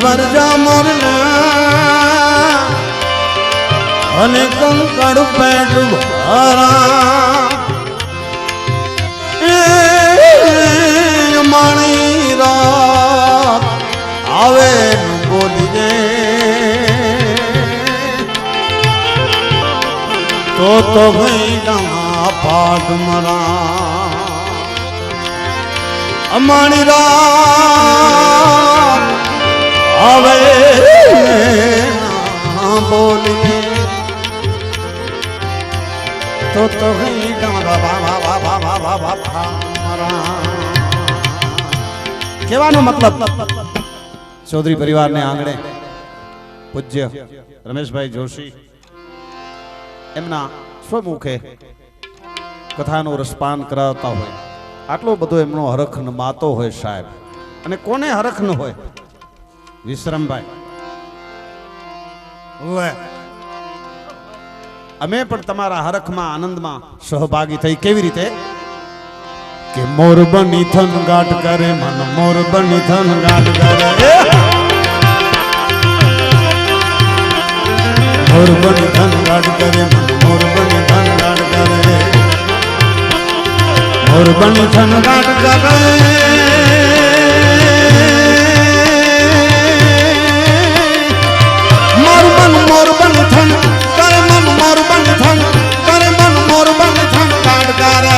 વરજા મોરના અને કંકડ પેટ ભરા માણી રાત આવે બોલી દે તો ભાઈ ના પાગ મરા અમાણી રાત આવે બોલી તો ભાઈ કહેવાનો મતલબ ચૌધરી પરિવારને આંગણે પૂજ્ય રમેશભાઈ જોશી એમના સ્વમુખે કથાનું રસપાન કરાવતા હોય આટલો બધો એમનો હરખ માતો હોય સાહેબ અને કોને હરખ ન હોય વિશ્રમભાઈ અમે પણ તમારા હરખમાં આનંદમાં સહભાગી થઈ કેવી રીતે કે મોર બની થન ગાટ કરે મન મોર બની થન ગાટ કરે મોર બની થન ગાટ કરે મન મોર બની થન ગાટ કરે મોર બની થન ગાટ કરે મોર બન થન કરે મન મોર બન થન કરે મન મોર બન થન ગાટ કરે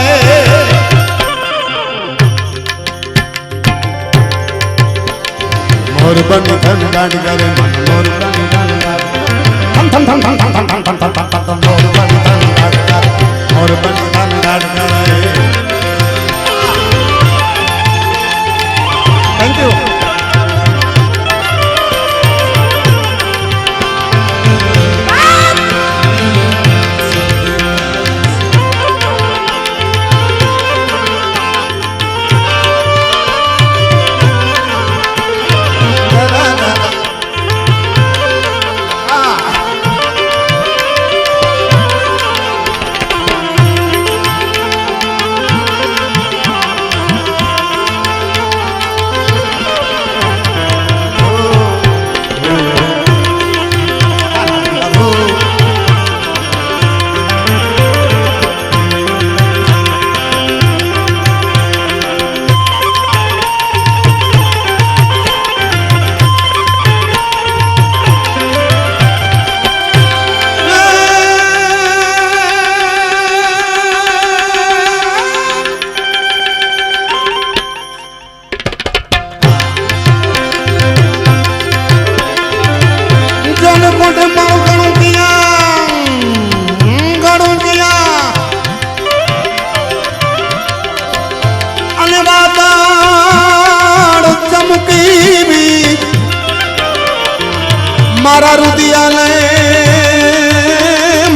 मोर बनी धन गाट करे मन मोर बनी धन गाट थम थम थम थम थम थम थम थम थम थम मोर बनी धन गाट करे मोर बनी धन गाट करे थैंक यू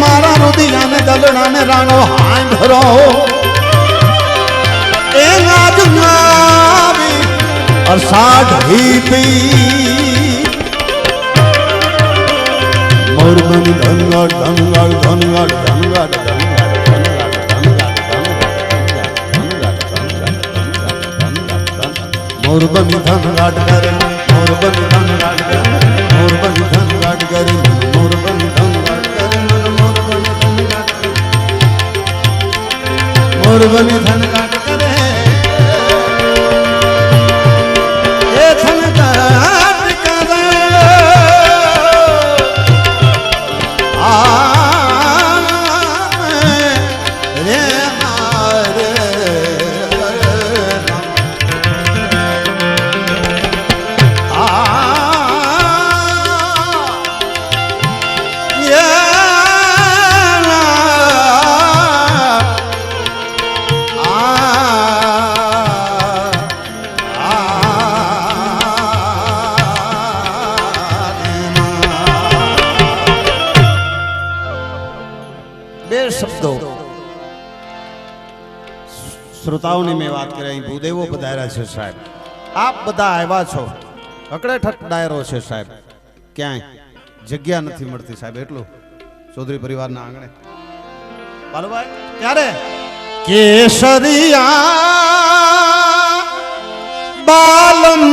मारा रुदिया ने दलड़ा ने रानो हाय भरो ए नाज नावी और साठ ही पी मोर बनी धनगाड़ धनगाड़ धनगाड़ धनगाड़ मोर बनी धनगाड़ करे मोर बनी धनगाड़ करे मोर बनी धन गाट करे मोर बनी धन गाट करे मोर बनी धन गाट करे मोर बनी धन गाट करे ए धन गाट करे आ रे मारे श्रोताओं में बात करें भूदेवो पधार्या छे साहेब आप बधा आव्या छो अकड़ेठट डायरो छे साहेब क्यांय जग्या नथी मळती साहेब एटલું चौधरी परिवार ना आंगणे बालुभाई त्यारे केसरिया बालम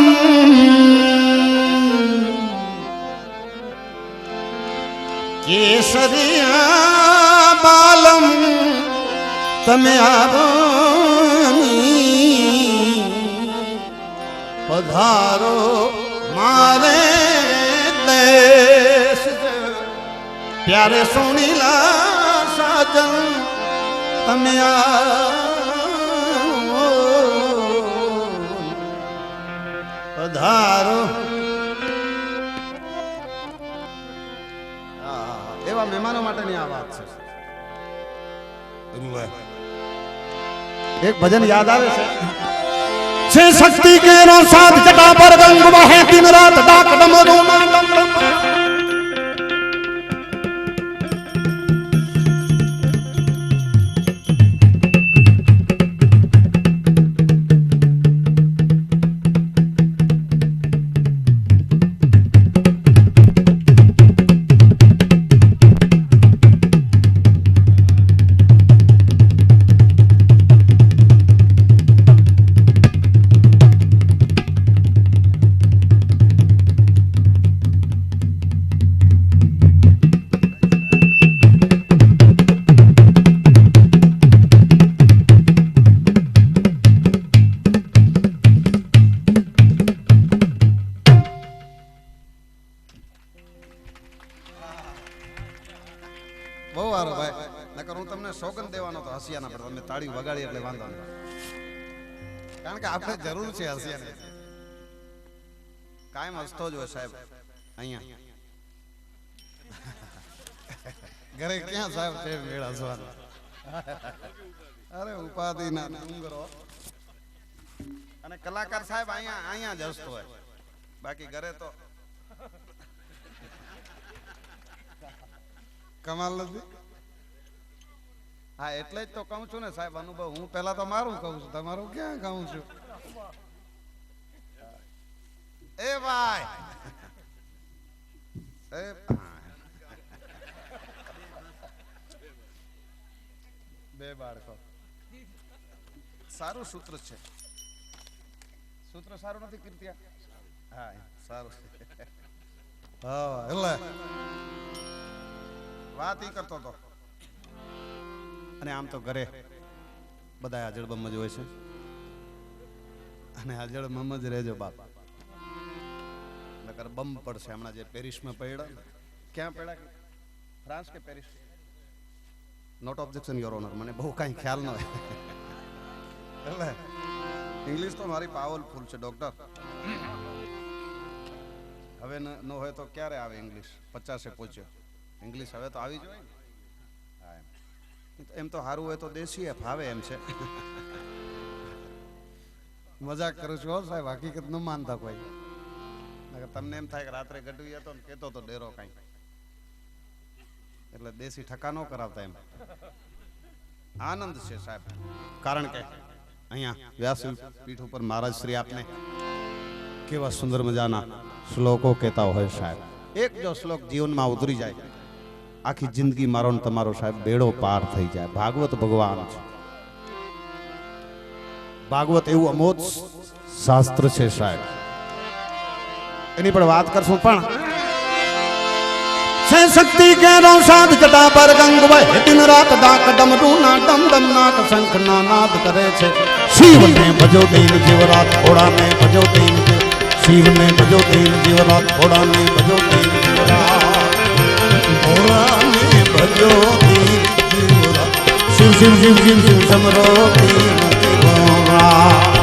કેસરિયા બાલમ તમે આવો પધારો મારે દેશ પ્યારે સુણીલા સાજન તમે પધારો. એવા મહેમાનો માટેની આ વાત છે. એક ભજન યાદ આવે છે શક્તિ કેરો સાથ જટા પર ગંગ વહે દિન રાત ડાક ડમરો ના ડમ ડમ. બહુ સારો ભાઈ, નકર હું તમને સોગન દેવાનો તો હસિયાના પર તમે તાળી વગાડી એટલે વાંધો નહીં, કારણ કે આપણે જરૂર છે હસિયાને. કાયમ હસતો જ હોય સાહેબ. અહીંયા ઘરે ક્યાં સાહેબ છે મેળ હસવાનો? અરે ઉપાધિ ના ડુંગરો. અને કલાકાર સાહેબ અહીંયા જ હસતો હોય, બાકી ઘરે તો કમાલ નથી. હા એટલે જ તો કહું છું ને સાહેબ, અનુભવ. હું પેલા તો મારું કહું છું, તમારું ક્યાં કહું છું? એ ભાઈ બે બાળકો. સારું સૂત્ર છે. સૂત્ર સારું નથી કીર્તિયા? હા સારું. હા એટલે વાત ઈ કરતો હતો. અને આમ તો ઘરે બધા હાજર બમ જ હોય છે, અને હાજર બમ જ રહેજો બાપ, નકર બમ પડશે. હમણાં જે પેરિસમાં પડ્યા, ક્યાં પડ્યા? ફ્રાન્સ કે Paris? Not objection your honour. મને બહુ કાંઈ ખ્યાલ ન હોય એટલે ઇંગ્લિશ તો મારી પાવરફુલ છે ડોક્ટર. હવે ન હોય તો ક્યારે આવે ઇંગ્લિશ? 50 પહોંચ્યો ઇંગ્લિશ, હવે તો આવી જોઈએ. હા એમ તો સારું હોય તો દેશી ફાવે એમ છે. મજાક કરું છું સાહેબ, હકીકત ન માનતા કોઈ. તમને એમ થાય કે રાત્રે ગઢવી હતો ને કેતો તો ડેરો કઈ, એટલે દેશી ઠકા ન કરાવતા. એમ આનંદ છે સાહેબ, કારણ કે અહીંયા વ્યાસપીઠ ઉપર મહારાજ શ્રી આપને કેવા સુંદર મજાના શ્લોકો કહેતા હોય સાહેબ. એક જો શ્લોક જીવનમાં ઉતરી જાય, આખી જિંદગી મારો ને તમારો સાહેબ બેડો પાર થઈ જાય. ભાગવત ભગવાન છે. ભાગવત એવું અમોઘ શાસ્ત્ર છે સાહેબ, એની પણ વાત કરશું. પણ છે શક્તિ કેરો સાધ જટા પર ગંગ વહે દિન રાત ડાક ડમરૂ ના ડમ ડમ નાક શંખ ના નાદ કરે છે. શિવ ને ભજો દિન જીવરાત ઘોડા ને ભજો દિન, શિવ ને ભજો દિન જીવરાત ઘોડા ને ભજો દિન જીવરાત, ઘોડા ને ભજો દિન જીવરાત. શિવ શિવ શિવ શિવ શિવ સમરો દિન જીવરાત.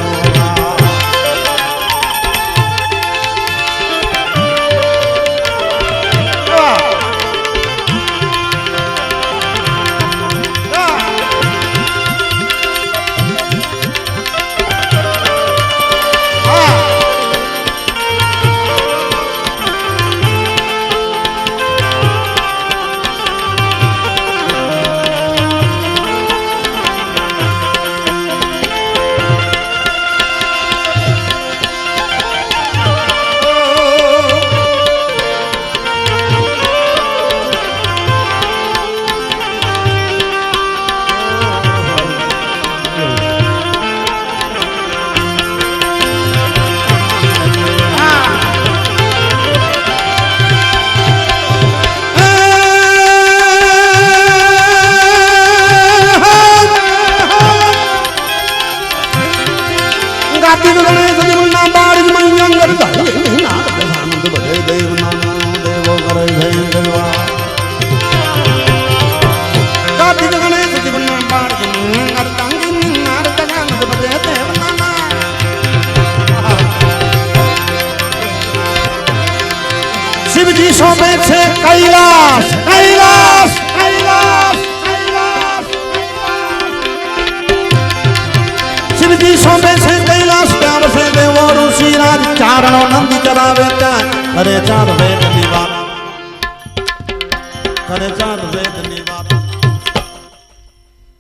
शिवजी सोमे से कैलाश कैलाश कैलाश कैलाश शिवजी सोमे से कैलाश प्यार से देवो ऋषि राज चारणो नंद चलावे करे चार वेद निवात करे चार वेद निवात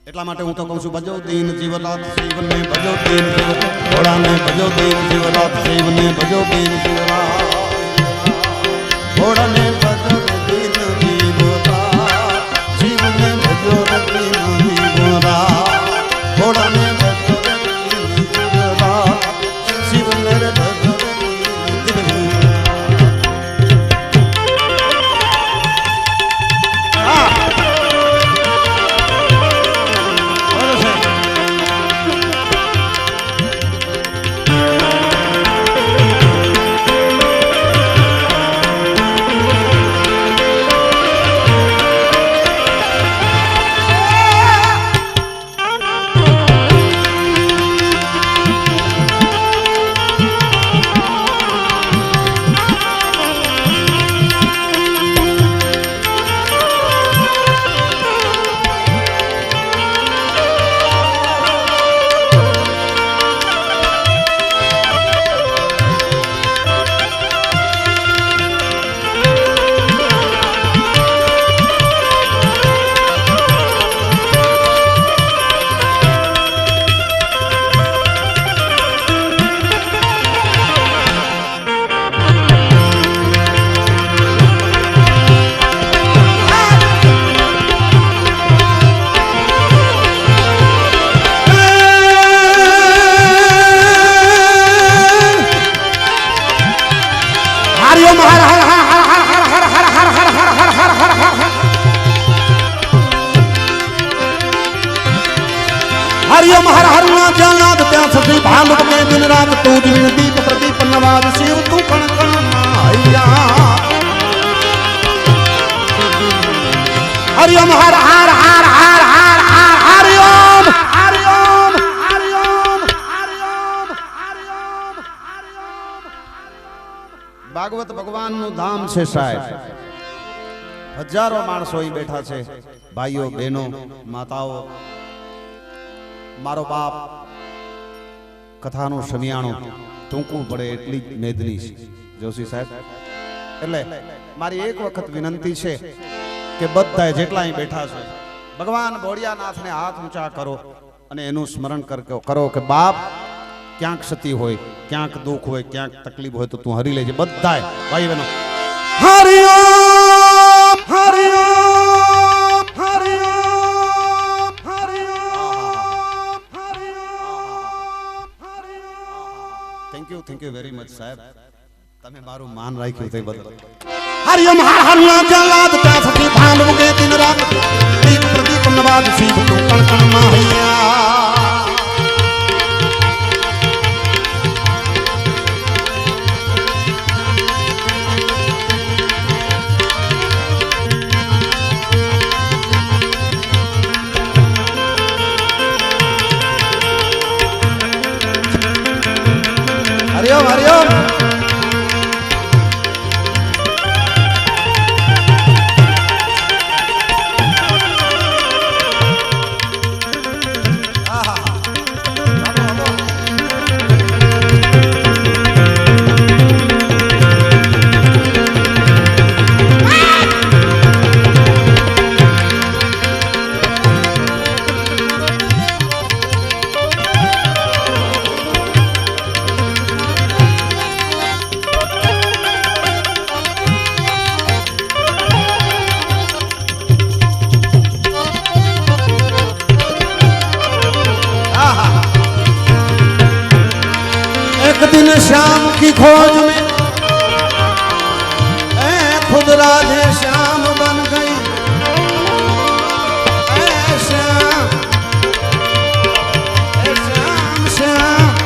એટલા માટે હું તો કહું છું ભજો દીન જીવનાથ શિવને ભજો દીન જીવ ઘોડાને ભજો દીન જીવનાથ શિવને ભજો દીન જીવનાથ ઘોડાને ભજો દીન જીવનાથ શિવને ભજો દીન જીવનાથ ઘોડાને ભજો દીન જીવનાથ શિવને ભજો हरिओम हर हर जलनाथ त्या सती भालक के दिन रात तू दिन दीप प्रदीप नवाज शिव तू कण कण माया हरिओम हर हर हर हर हर हर हरिओम हरिओम हरिओम हरिओम हरिओम हरिओम भागवत भगवान नु धाम छे साहेब हजारों माणसो ही बैठा छे भाईओ बहनों माताओ मारो बाप कथानो शमियाणो टूंकू पड़े एटली मेदनी जोशी साहेब એટલે મારી એક વખત વિનંતી છે કે બધાય જેટલા અહીં બેઠા છે ભગવાન ભોળિયાનાથને હાથ ઊંચા કરો અને એનું સ્મરણ કરો કે બાપ ક્યાંક ક્ષતિ હોય ક્યાંક દુઃખ હોય ક્યાંક તકલીફ હોય તો તું હરી લેજે બધાય ભાઈ બહેનો હરિ ઓમ હરિ ઓમ હરિ ઓમ હરિ ઓમ થેન્ક યુ વેરી મચ સાહેબ તમે મારું માન રાખ્યું તે બદલ હરિયમ હર હર ના જલાદ તા સતી ભાલુ કે દિન રાત દીપ પ્રદીપ નવાદ શિવ તું કણ કણ માહૈયા हरिओम हरिओम दिन शाम की खोज में खुद राधे श्याम बन गई श्याम श्याम श्याम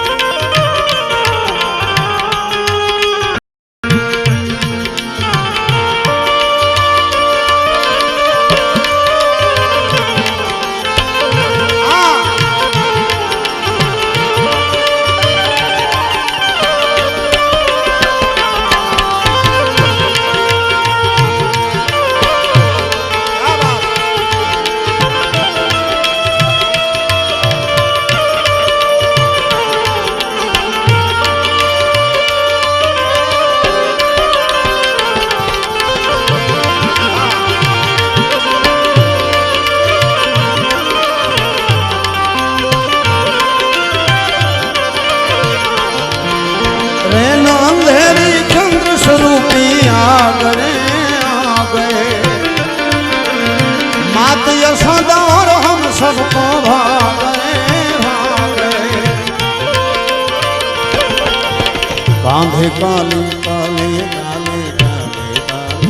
रूपी आ गए मात यशोदा और हम सबको भाग गए कांधे काले काले काले काले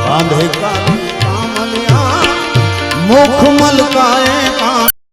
कांधे काले कामलिया मुख मलकाए